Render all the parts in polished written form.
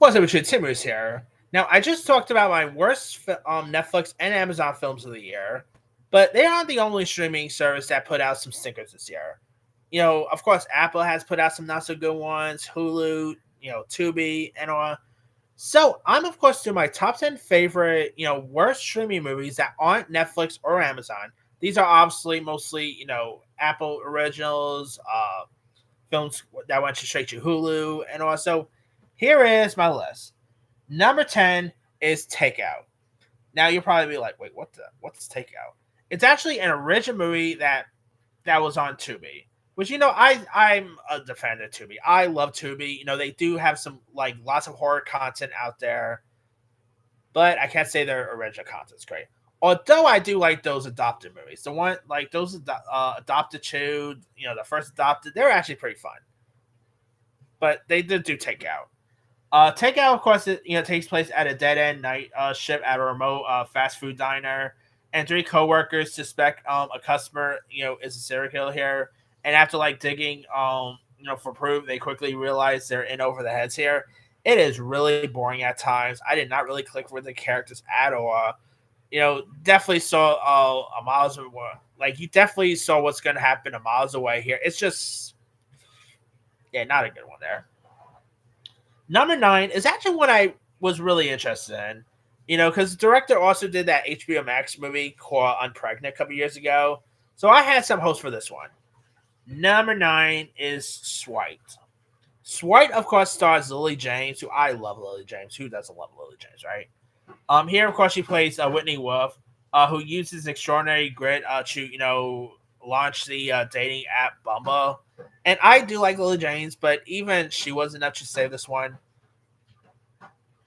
What's up, with Timmers here. Now, I just talked about my worst Netflix and Amazon films of the year, but they aren't the only streaming service that put out some stinkers this year. Of course, Apple has put out some not so good ones, Hulu, Tubi, and all. So, I'm of course doing my top 10 favorite, worst streaming movies that aren't Netflix or Amazon. These are obviously mostly, Apple originals, films that went straight to Hulu, and also here is my list. Number 10 is Takeout. Now you'll probably be like, wait, what's Takeout? It's actually an original movie that was on Tubi. Which I'm a defender of Tubi. I love Tubi. They do have some like lots of horror content out there, but I can't say their original content's great. Although I do like those adopted movies, the one like those adopted two, the first adopted, they're actually pretty fun. But they did do Takeout. Takeout, of course, takes place at a dead end night ship at a remote fast food diner, and three coworkers suspect a customer, is a serial killer here. And after like digging, for proof, they quickly realize they're in over the heads here. It is really boring at times. I did not really click with the characters at all. Definitely saw a miles away. Like you definitely saw what's going to happen a miles away here. It's just, yeah, not a good one there. Number 9 is actually what I was really interested in. Because the director also did that HBO Max movie called Unpregnant a couple years ago. So I had some hopes for this one. Number 9 is Swite. Swite, of course, stars Lily James, who I love Lily James. Who doesn't love Lily James, right? Here, of course, she plays Whitney Wolf, who uses extraordinary grit to, launch the dating app Bumble. And I do like Lily James, but even she wasn't enough to save this one.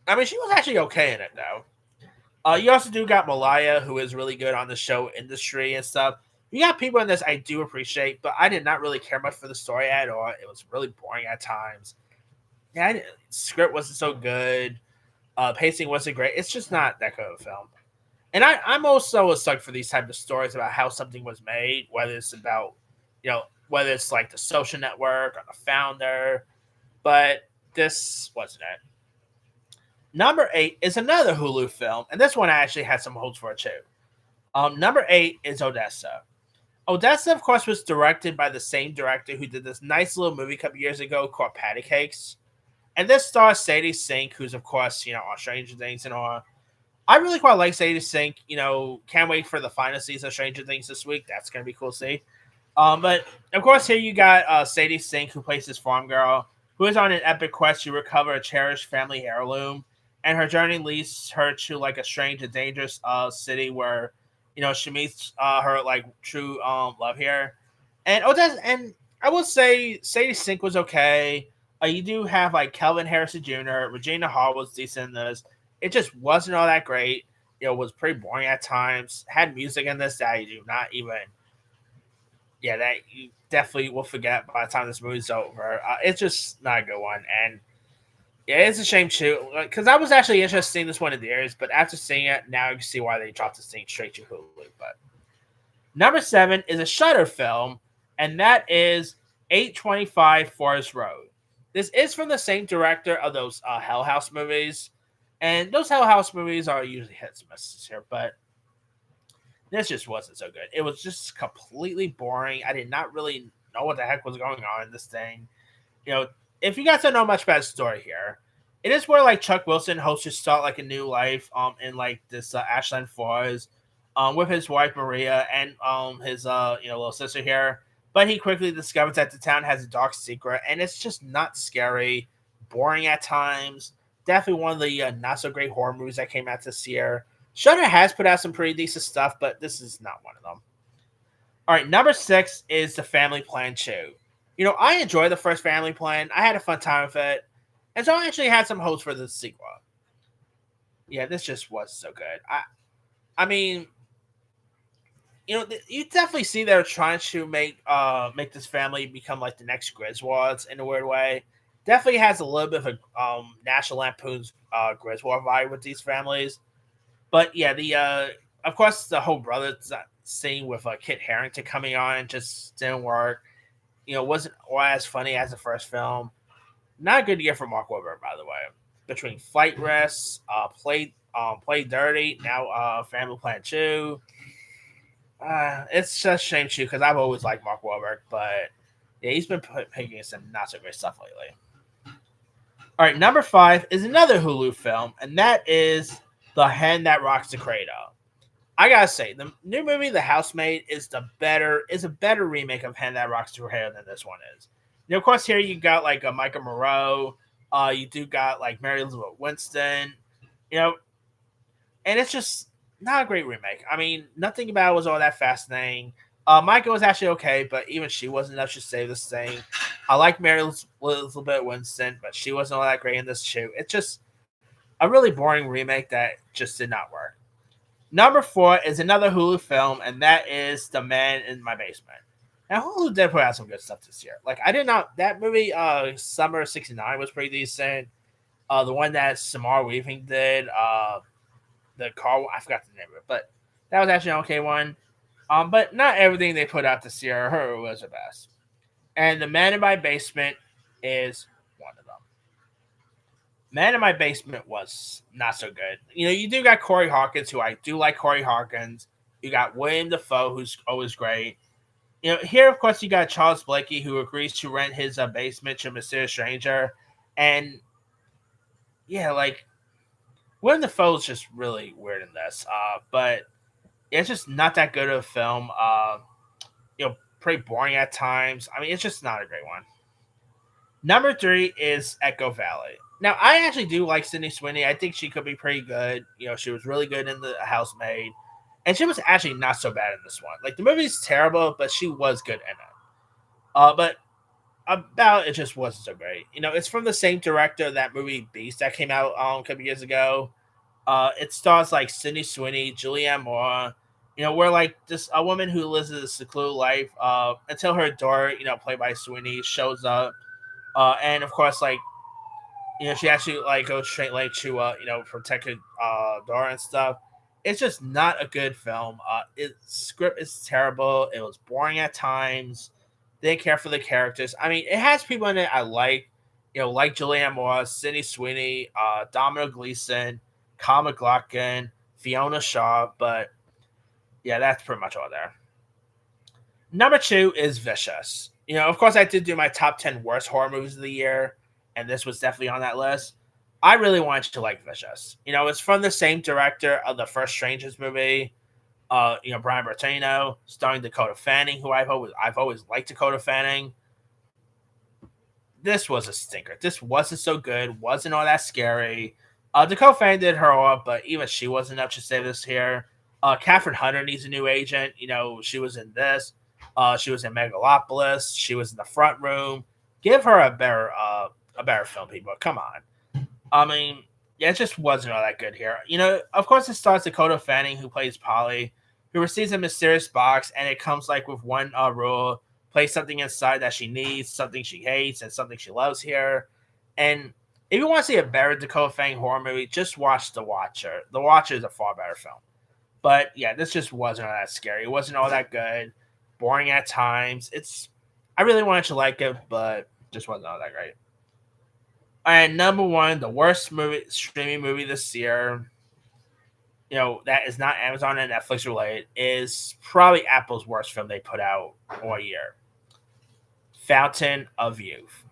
I mean, she was actually okay in it, though. You also do got Malaya, who is really good on the show industry and stuff. You got people in this I do appreciate, but I did not really care much for the story at all. It was really boring at times. Yeah, script wasn't so good. Pacing wasn't great. It's just not that good of a film. And I'm also a suck for these type of stories about how something was made, whether it's about, whether it's like the social network or the founder. But this wasn't it. Number 8 is another Hulu film, and this one I actually had some hopes for too. Number 8 is Odessa. Odessa, of course, was directed by the same director who did this nice little movie a couple years ago called Patty Cakes. And this stars Sadie Sink, who's, of course, on Stranger Things and all. I really quite like Sadie Sink. Can't wait for the final season of Stranger Things this week. That's going to be cool to see. But, of course, here you got Sadie Sink, who plays this farm girl, who is on an epic quest to recover a cherished family heirloom. And her journey leads her to, like, a strange and dangerous city where she meets her like true love here, and and I will say Sadie Sink was okay. You do have like Kelvin Harrison Jr., Regina Hall was decent in this. It just wasn't all that great. It was pretty boring at times. Had music in this that you do not even, yeah, that you definitely will forget by the time this movie's over. It's just not a good one, and yeah, it's a shame too, because I was actually interested in seeing this one in the areas, but after seeing it, now you can see why they dropped this thing straight to Hulu. But number 7 is a Shudder film, and that is 825 Forest Road. This is from the same director of those Hell House movies, and those Hell House movies are usually hits and misses here, but this just wasn't so good. It was just completely boring. I did not really know what the heck was going on in this thing. If you guys don't know much about the story here, it is where like Chuck Wilson hopes to start like a new life in like this Ashland Forest with his wife Maria and his little sister here. But he quickly discovers that the town has a dark secret, and it's just not scary, boring at times. Definitely one of the not so great horror movies that came out this year. Shudder has put out some pretty decent stuff, but this is not one of them. All right, number 6 is The Family Plan 2. I enjoyed the first Family Plan. I had a fun time with it. And so I actually had some hopes for the sequel. Yeah, this just was so good. I mean, you definitely see they're trying to make this family become like the next Griswolds in a weird way. Definitely has a little bit of a National Lampoon's Griswold vibe with these families. But yeah, the of course the whole brother scene with Kit Harington coming on just didn't work. Wasn't as funny as the first film. Not a good year for Mark Wahlberg, by the way. between Flight Risks, Play Dirty, now Family Plan 2. It's just a shame too because I've always liked Mark Wahlberg, but yeah, he's been picking some not so great stuff lately. All right, number 5 is another Hulu film, and that is The Hand That Rocks the Cradle. I gotta say, the new movie, The Housemaid, is a better remake of Hand That Rocks the Cradle than this one is. Of course, here you got like a Micah Moreau, you do got like Mary Elizabeth Winston, you know, and it's just not a great remake. I mean, nothing about it was all that fascinating. Micah was actually okay, but even she wasn't enough to save this thing. I like Mary Elizabeth Winston, but she wasn't all that great in this too. It's just a really boring remake that just did not work. Number 4 is another Hulu film, and that is The Man in My Basement. Now, Hulu did put out some good stuff this year. Like, I did not, that movie, Summer of '69, was pretty decent. The one that Samara Weaving did, the car, I forgot the name of it, but that was actually an okay one. But not everything they put out this year was the best. And The Man in My Basement is one of them. Man in My Basement was not so good. You do got Corey Hawkins, who I do like Corey Hawkins. You got William Dafoe, who's always great. Here, of course, you got Charles Blakey, who agrees to rent his basement to a mysterious stranger. And, yeah, like, William Dafoe is just really weird in this. But it's just not that good of a film. Pretty boring at times. I mean, it's just not a great one. Number 3 is Echo Valley. Now, I actually do like Sydney Sweeney. I think she could be pretty good. She was really good in The Housemaid. And she was actually not so bad in this one. Like, the movie's terrible, but she was good in it. But about it just wasn't so great. It's from the same director of that movie Beast that came out a couple years ago. It stars like Sydney Sweeney, Julianne Moore. Where like this a woman who lives a secluded life until her daughter, played by Sweeney, shows up. And of course, like she actually like goes straight like to protect her daughter and stuff. It's just not a good film. Its script is terrible. It was boring at times. They didn't care for the characters. I mean, it has people in it I like. Like Julianne Moore, Sydney Sweeney, Domhnall Gleeson, Kyle MacLachlan, Fiona Shaw, but yeah, that's pretty much all there. Number 2 is Vicious. Of course, I did do my top 10 worst horror movies of the year, and this was definitely on that list. I really wanted to like Vicious. It's from the same director of the first Strangers movie. Brian Bertino, starring Dakota Fanning, who I've always liked Dakota Fanning. This was a stinker. This wasn't so good. Wasn't all that scary. Dakota Fanning did her all, but even she wasn't enough to save this here. Catherine Hunter needs a new agent. She was in this. She was in Megalopolis. She was in The Front Room. Give her a better film, people. Come on. I mean, yeah, it just wasn't all that good here. Of course, it stars Dakota Fanning, who plays Polly, who receives a mysterious box, and it comes like with one rule: place something inside that she needs, something she hates, and something she loves here. And if you want to see a better Dakota Fanning horror movie, just watch The Watcher. The Watcher is a far better film. But yeah, this just wasn't all that scary. It wasn't all that good. Boring at times. I really wanted to like it, but just wasn't all that great. And number 1, the worst streaming movie this year, that is not Amazon and Netflix related, is probably Apple's worst film they put out all year. Fountain of Youth.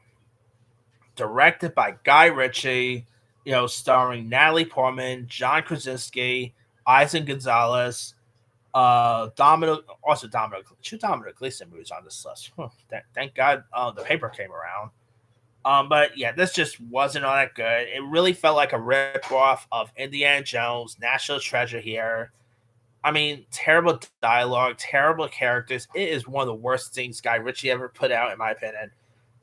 Directed by Guy Ritchie, starring Natalie Portman, John Krasinski, Isaac Gonzalez, Domino Gleeson movies on this list. Thank God the paper came around. But yeah, this just wasn't all that good. It really felt like a rip-off of Indiana Jones, National Treasure here. I mean, terrible dialogue, terrible characters. It is one of the worst things Guy Ritchie ever put out, in my opinion.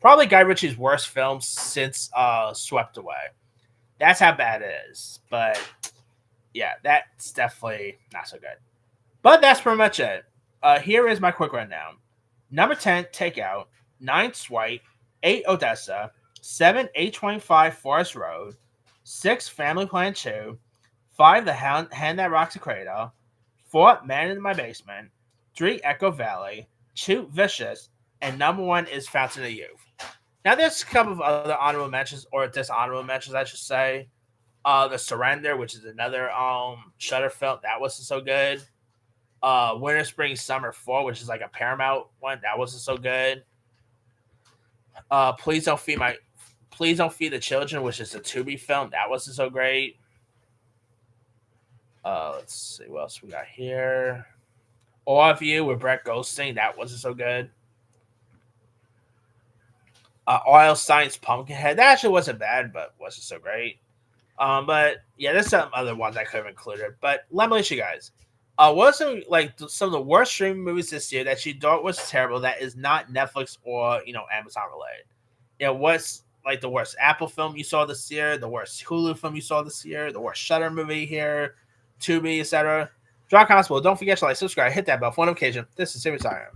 Probably Guy Ritchie's worst film since Swept Away. That's how bad it is. But yeah, that's definitely not so good. But that's pretty much it. Here is my quick rundown. Number 10, Takeout. 9, Swipe. 8, Odessa. 7, 825 Forest Road. 6, Family Plan 2. 5, The Hand That Rocks the Cradle. 4, Man in My Basement. 3, Echo Valley. 2, Vicious. And number 1 is Fountain of Youth. Now there's a couple of other honorable mentions or dishonorable mentions, I should say. The Surrender, which is another Shutter film that wasn't so good. Winter, Spring, Summer 4, which is like a Paramount one that wasn't so good. Please don't feed my Please Don't Feed the Children, which is a Tubi film that wasn't so great. Let's see what else we got here. All of You with Brett Goldstein, that wasn't so good. Oil Science Pumpkinhead, that actually wasn't bad, but wasn't so great. But yeah, there's some other ones I could have included. But let me ask you guys. What are some of the worst streaming movies this year that you thought was terrible that is not Netflix or Amazon related? What's like the worst Apple film you saw this year, the worst Hulu film you saw this year, the worst Shutter movie here, Tubi, etc. Drop comments below. Don't forget to like, subscribe, hit that bell for notification. This is Serious Iron.